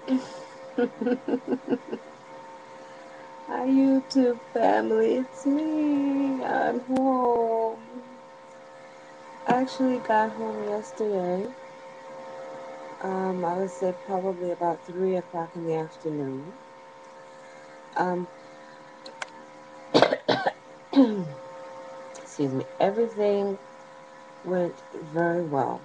Hi YouTube family, it's me. I'm home. I actually got home yesterday. I would say probably about 3 o'clock in the afternoon. Um, excuse me. Everything went very well.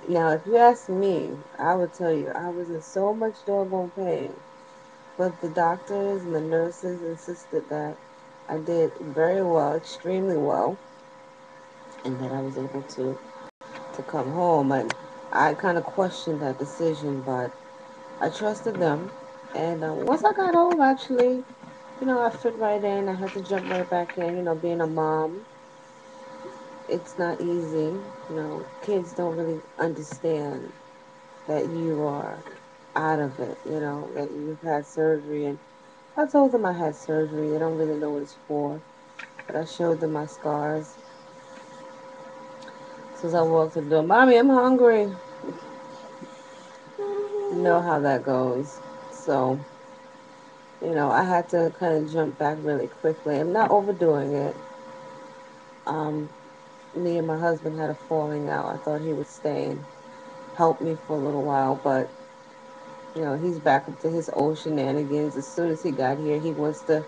Now if you ask me, I would tell you I was in so much doggone pain, but the doctors and the nurses insisted that I did very well, extremely well, and that I was able to come home. And I kind of questioned that decision, but I trusted them. And once I got home, actually, I fit right in. I had to jump right back in. Being a mom, it's not easy. Kids don't really understand that you are out of it, that you've had surgery. And I told them I had surgery. They don't really know what it's for. But I showed them my scars. As soon as I walked in the door, Mommy, I'm hungry. You know how that goes. So, I had to kind of jump back really quickly. I'm not overdoing it. Um, Me and my husband had a falling out. I thought he would stay and help me for a little while, but he's back up to his old shenanigans. As soon as he got here, he wants to,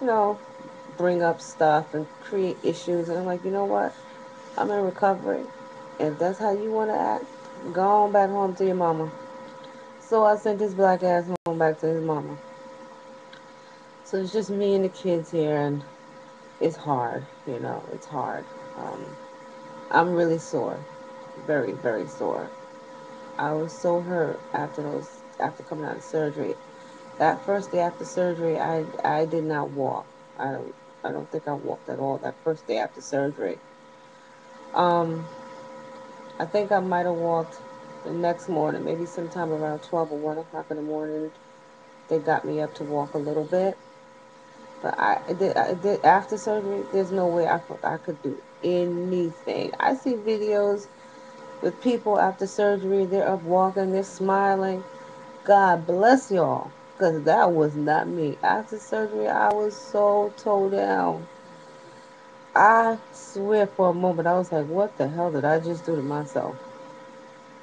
you know, bring up stuff and create issues. And I'm like, you know what? I'm in recovery. If that's how you want to act, go on back home to your mama. So I sent his black ass home back to his mama. So it's just me and the kids here, and it's hard, it's hard. Um, I'm really sore, very, very sore. I was so hurt after coming out of surgery. That first day after surgery, I did not walk. I don't think I walked at all that first day after surgery. Um, I think I might have walked the next morning, maybe sometime around 12 or 1 o'clock in the morning. They got me up to walk a little bit. But I did after surgery. There's no way I could do anything. I see videos with people after surgery. They're up walking. They're smiling. God bless y'all, because that was not me. After surgery, I was so toe down. I swear for a moment I was like, "What the hell did I just do to myself?"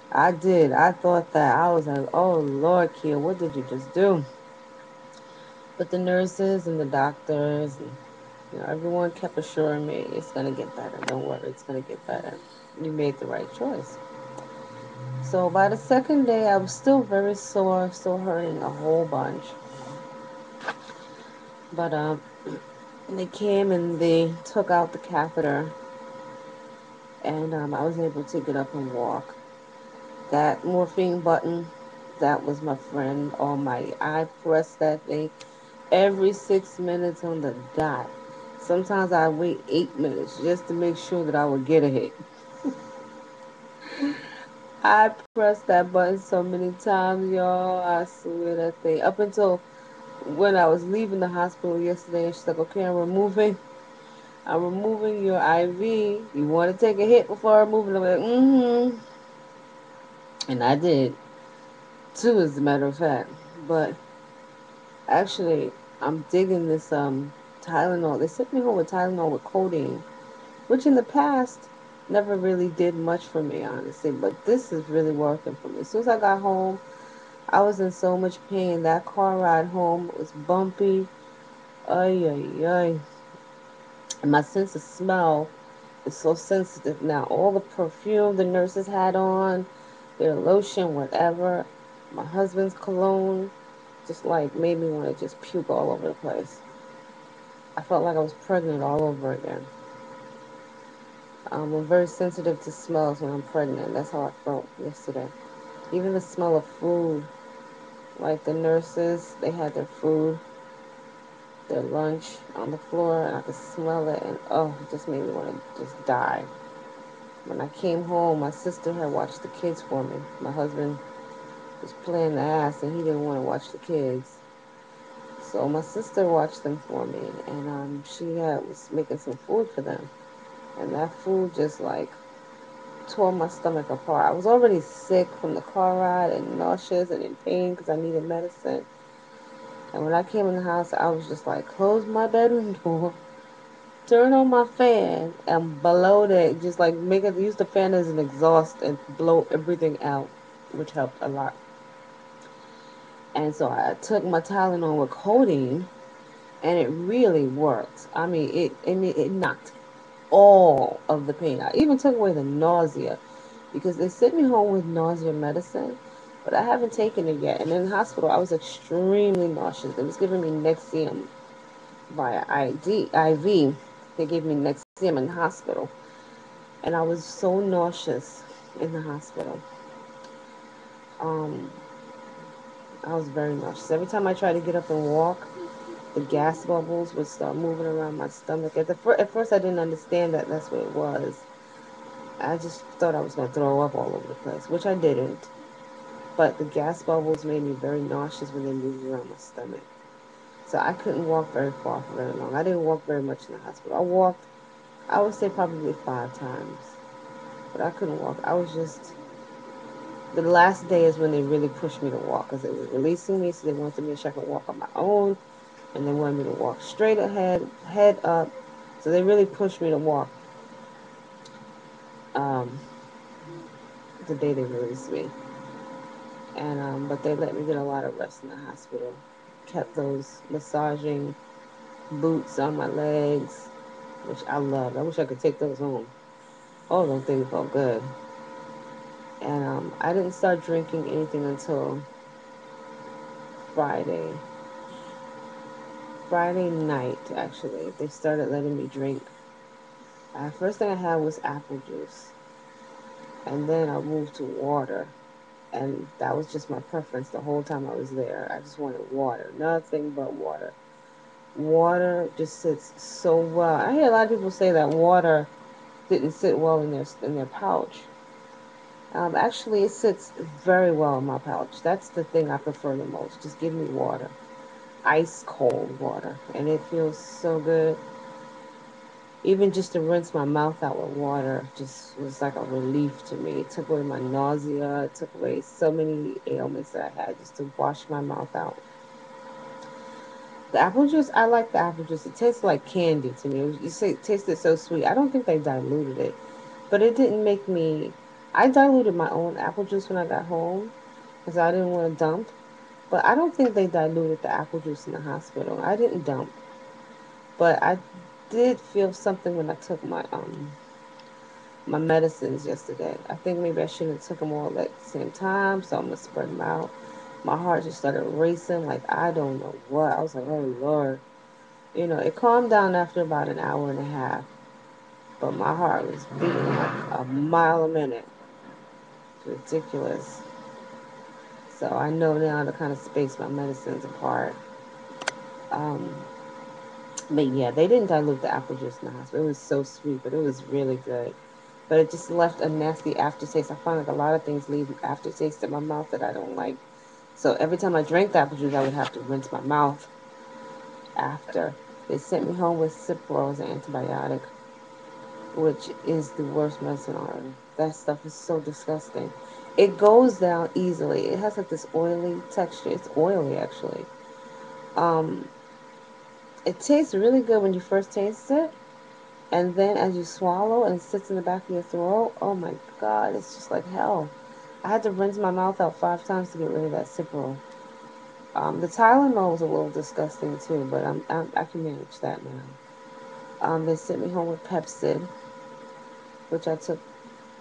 I did. I thought that. I was like, "Oh Lord, Kia, what did you just do?" But the nurses and the doctors and everyone kept assuring me it's gonna get better. Don't worry, it's gonna get better. You made the right choice. So by the second day, I was still very sore, still hurting a whole bunch. But they came and they took out the catheter, and I was able to get up and walk. That morphine button, that was my friend almighty. I pressed that thing every 6 minutes on the dot. Sometimes I wait 8 minutes just to make sure that I would get a hit. I pressed that button so many times, y'all. I swear that thing. Up until when I was leaving the hospital yesterday, and she's like, "Okay, I'm removing your IV. You want to take a hit before I remove it?" I'm like, "Mm-hmm." And I did, too, as a matter of fact. But actually, I'm digging this Tylenol. They sent me home with Tylenol with codeine, which in the past never really did much for me, honestly. But this is really working for me. As soon as I got home, I was in so much pain. That car ride home was bumpy. Ay, ay, ay. And my sense of smell is so sensitive now. All the perfume the nurses had on, their lotion, whatever, my husband's cologne, just like made me want to just puke all over the place. I felt like I was pregnant all over again. I'm very sensitive to smells when I'm pregnant. That's how I felt yesterday. Even the smell of food, like the nurses, they had their food, their lunch on the floor, and I could smell it, and oh, it just made me want to just die. When I came home, my sister had watched the kids for me. My husband was playing the ass, and he didn't want to watch the kids. So my sister watched them for me, and was making some food for them. And that food just like tore my stomach apart. I was already sick from the car ride and nauseous and in pain because I needed medicine. And when I came in the house, I was just like, close my bedroom door, turn on my fan, and blow it. Just like make it, use the fan as an exhaust and blow everything out, which helped a lot. And so I took my Tylenol with codeine, and it really worked. I mean, it knocked all of the pain out. Even took away the nausea because they sent me home with nausea medicine, but I haven't taken it yet. And in the hospital, I was extremely nauseous. They was giving me Nexium via IV. They gave me Nexium in the hospital, and I was so nauseous in the hospital. Um, I was very nauseous. Every time I tried to get up and walk, the gas bubbles would start moving around my stomach. At first, I didn't understand that that's what it was. I just thought I was going to throw up all over the place, which I didn't. But the gas bubbles made me very nauseous when they moved around my stomach. So I couldn't walk very far for very long. I didn't walk very much in the hospital. I walked, I would say probably 5 times, but I couldn't walk. I was just, the last day is when they really pushed me to walk because they were releasing me, so they wanted me to check and walk on my own, and they wanted me to walk straight ahead, head up. So they really pushed me to walk um, the day they released me. And but they let me get a lot of rest in the hospital. Kept those massaging boots on my legs, which I loved. I wish I could take those home. Oh, those things felt good. And I didn't start drinking anything until Friday. Friday night, actually. They started letting me drink. First thing I had was apple juice. And then I moved to water. And that was just my preference the whole time I was there. I just wanted water. Nothing but water. Water just sits so well. I hear a lot of people say that water didn't sit well in their pouch. Actually, it sits very well in my pouch. That's the thing I prefer the most. Just give me water, ice cold water, and it feels so good. Even just to rinse my mouth out with water just was like a relief to me. It took away my nausea. It took away so many ailments that I had just to wash my mouth out. The apple juice, I like the apple juice. It tastes like candy to me. You say it tasted so sweet. I don't think they diluted it, but it didn't make me. I diluted my own apple juice when I got home because I didn't want to dump. But I don't think they diluted the apple juice in the hospital. I didn't dump, but I did feel something when I took my medicines yesterday. I think maybe I shouldn't have took them all at the same time, so I'm gonna spread them out. My heart just started racing like I don't know what. I was like, oh Lord. You know, it calmed down after about an hour and a half, but my heart was beating like a mile a minute. It's ridiculous. So I know now to kind of space my medicines apart. Um, but yeah, they didn't dilute the apple juice in the hospital. It was so sweet, but it was really good. But it just left a nasty aftertaste. I find like a lot of things leave aftertaste in my mouth that I don't like. So every time I drank the apple juice, I would have to rinse my mouth after. They sent me home with Cipro as an antibiotic, which is the worst medicine on earth. That stuff is so disgusting. It goes down easily. It has like this oily texture. It's oily actually. Um, it tastes really good when you first taste it, and then as you swallow and it sits in the back of your throat, oh my god, it's just like hell. I had to rinse my mouth out 5 times to get rid of that Cipro. The Tylenol was a little disgusting too, but I can manage that now. They sent me home with Pepsid, which I took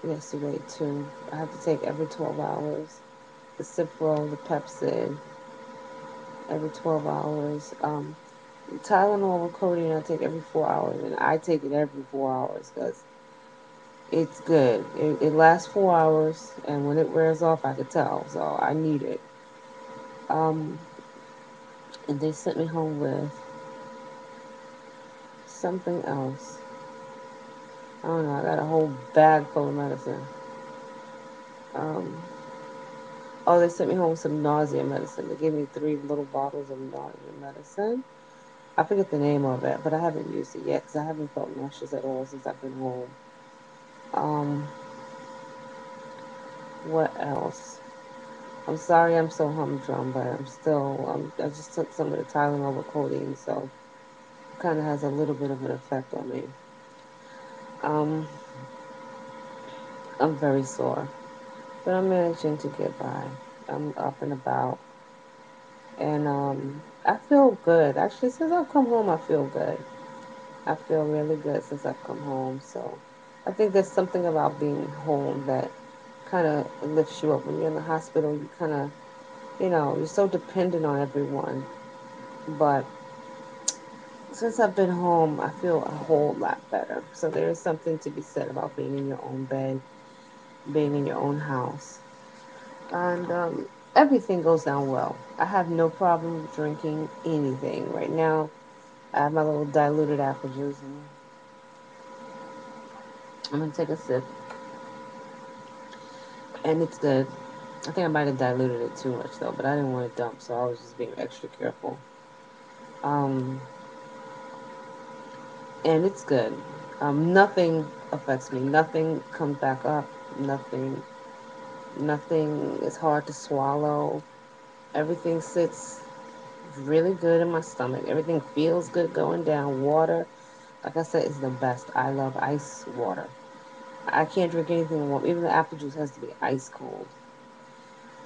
yesterday too. I have to take every 12 hours. The Cipro, the Pepsid, every 12 hours. Tylenol with codeine I take every 4 hours, and I take it every 4 hours because it's good. It lasts 4 hours, and when it wears off, I could tell. So I need it. Um, and they sent me home with something else. I don't know. I got a whole bag full of medicine. Um, oh, they sent me home with some nausea medicine. They gave me 3 little bottles of nausea medicine. I forget the name of it, but I haven't used it yet because I haven't felt nauseous at all since I've been home. Um, What else? I'm sorry I'm so humdrum, but I just took some of the Tylenol with codeine, so it kind of has a little bit of an effect on me. Um, I'm very sore, but I'm managing to get by. I'm up and about, and I feel good. Actually, since I've come home, I feel good. I feel really good since I've come home. So I think there's something about being home that kind of lifts you up. When you're in the hospital, you kind of, you're so dependent on everyone. But since I've been home, I feel a whole lot better. So there is something to be said about being in your own bed, being in your own house. And everything goes down well. I have no problem drinking anything. Right now, I have my little diluted apple juice, and I'm going to take a sip. And it's good. I think I might have diluted it too much though, but I didn't want to dump, so I was just being extra careful. Um, and it's good. Nothing affects me. Nothing comes back up. Nothing. Nothing is hard to swallow. Everything sits really good in my stomach. Everything feels good going down. Water, like I said, is the best. I love ice water. I can't drink anything warm. Even the apple juice has to be ice cold.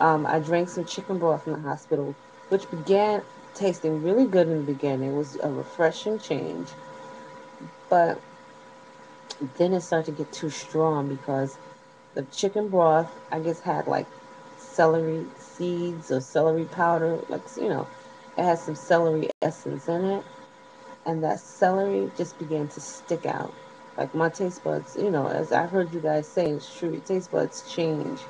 I drank some chicken broth in the hospital, which began tasting really good in the beginning. It was a refreshing change, but then it started to get too strong because the chicken broth, I guess, had like celery seeds or celery powder, it has some celery essence in it, and that celery just began to stick out. Like my taste buds, as I heard you guys say, it's true, your taste buds change.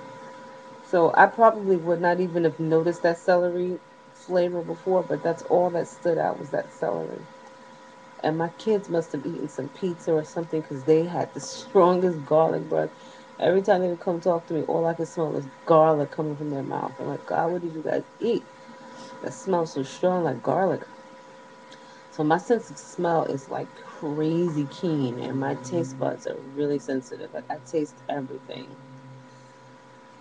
So I probably would not even have noticed that celery flavor before, but that's all that stood out was that celery. And my kids must have eaten some pizza or something because they had the strongest garlic breath. Every time they would come talk to me, all I could smell was garlic coming from their mouth. I'm like, God, what did you guys eat? That smells so strong like garlic. So my sense of smell is like crazy keen, and my taste buds are really sensitive. Like I taste everything.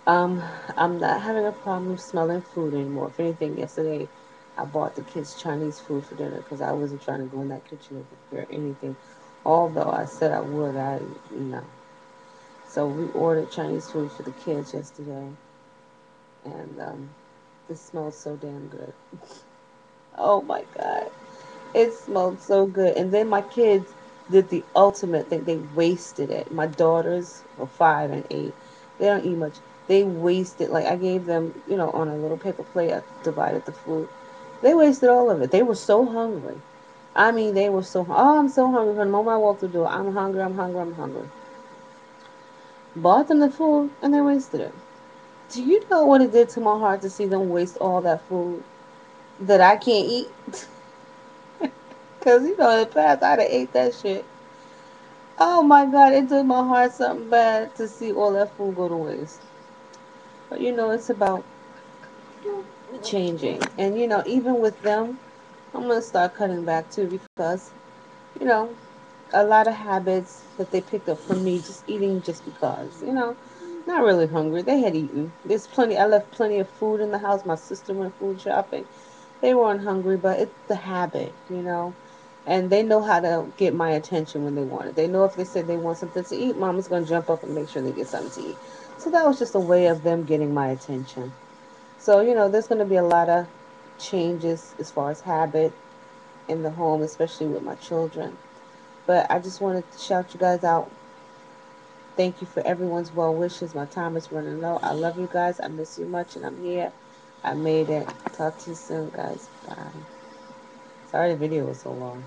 Um, I'm not having a problem smelling food anymore. If anything, yesterday I bought the kids Chinese food for dinner because I wasn't trying to go in that kitchen and prepare anything. Although I said I would, no. So we ordered Chinese food for the kids yesterday, and it smelled so damn good. Oh my god. It smelled so good. And then my kids did the ultimate thing. They wasted it. My daughters were 5 and 8. They don't eat much. They wasted, like, I gave them, on a little paper plate, I divided the food. They wasted all of it. They were so hungry. I mean, they were so, oh, I'm so hungry. From the moment I walked through the door, I'm hungry, I'm hungry, I'm hungry. Bought them the food, and they wasted it. Do you know what it did to my heart to see them waste all that food that I can't eat? Because, in the past, I'd have ate that shit. Oh my God, it did my heart something bad to see all that food go to waste. But it's about changing. And even with them, I'm gonna start cutting back too because, you know, a lot of habits that they picked up from me just eating just because, not really hungry. They had eaten. There's plenty I left plenty of food in the house. My sister went food shopping. They weren't hungry, but it's the habit. And they know how to get my attention when they want it. They know if they said they want something to eat, mama's going to jump up and make sure they get something to eat. So that was just a way of them getting my attention. So, there's going to be a lot of changes as far as habit in the home, especially with my children. But I just wanted to shout you guys out. Thank you for everyone's well wishes. My time is running low. I love you guys. I miss you much, and I'm here. I made it. Talk to you soon, guys. Bye. Sorry the video was so long.